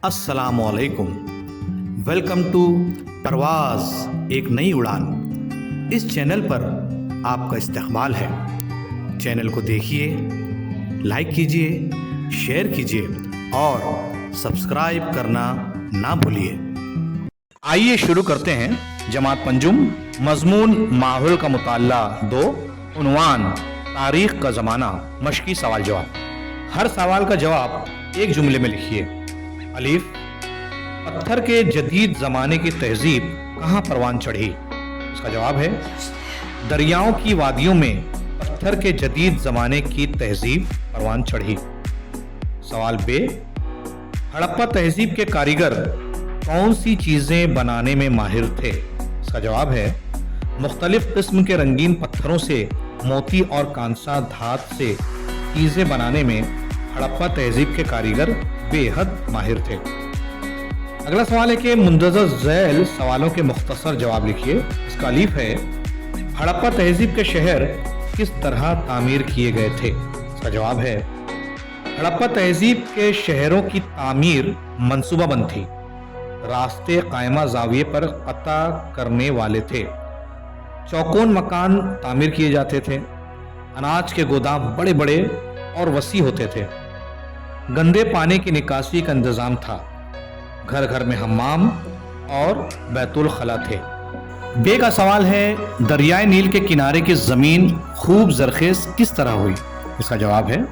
अस्सलाम वालेकुम। Welcome to परवाज़ एक नई उड़ान। इस चैनल पर आपका इस्तकबाल है। चैनल को देखिए, लाइक कीजिए, शेयर कीजिए और सब्सक्राइब करना ना भूलिए। आइए शुरू करते हैं जमात पंजुम मजमून माहौल का मुताल्ला 2 उन्वान तारीख का ज़माना मशकी सवाल जवाब। हर सवाल का जवाब एक जुमले में लिखिए। अलीफ, पत्थर के जदीद ज़माने की तहजीब कहाँ परवान चढ़ी? इसका जवाब है दरियाओं की वादियों में पत्थर के जदीद ज़माने की तहजीब परवान चढ़ी। सवाल बे, हड़प्पा तहजीब के कारीगर कौन सी चीज़ें बनाने में माहिर थे? इसका जवाब है मुख्तलिफ किस्म के रंगीन पत्थरों से मोती और कांसा धात से चीज़ें बनाने में हड़प्पा तहजीब के कारीगर बेहद माहिर थे। अगला सवाल है कि मुंदरजा झैल सवालों के मुख्तसर जवाब लिखिए। इसका अलीफ है हड़प्पा तहजीब के शहर किस तरह तामीर किए गए थे? इसका जवाब है हड़प्पा तहजीब के शहरों की तामीर मंसूबाबंद थी। रास्ते कायमा जाविये पर कता करने वाले थे। चौकोन मकान तामीर किए जाते थे। अनाज के गोदाम बड़े बड़े और वसी होते थे। गंदे पानी की निकासी का इंतजाम था। घर घर में हम्माम और बैतुल खला थे। बे का सवाल है दरियाए नील के किनारे की ज़मीन खूब जरखेज किस तरह हुई? इसका जवाब है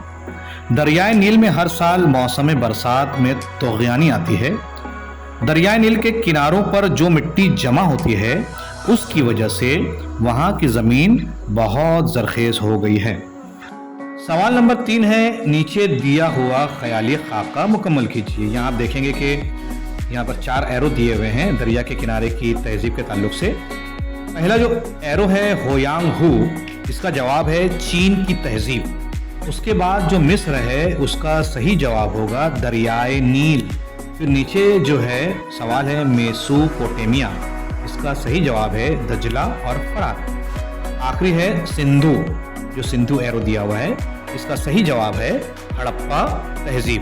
दरियाए नील में हर साल मौसम बरसात में तोग़यानी आती है। दरियाए नील के किनारों पर जो मिट्टी जमा होती है उसकी वजह से वहाँ की ज़मीन बहुत जरखेज हो गई है। सवाल नंबर 3 है नीचे दिया हुआ ख्याली खाका मुकम्मल कीजिए। यहाँ आप देखेंगे कि यहाँ पर 4 एरो दिए हुए हैं दरिया के किनारे की तहजीब के ताल्लुक से। पहला जो एरो है होयांग हू, इसका जवाब है चीन की तहजीब। उसके बाद जो मिस्र है उसका सही जवाब होगा दरियाए नील। फिर नीचे जो है सवाल है मेसोपोटामिया, इसका सही जवाब है दजला और फरात। आखिरी है सिंधु, जो सिंधु एरो दिया हुआ है, इसका सही जवाब है हड़प्पा तहजीब।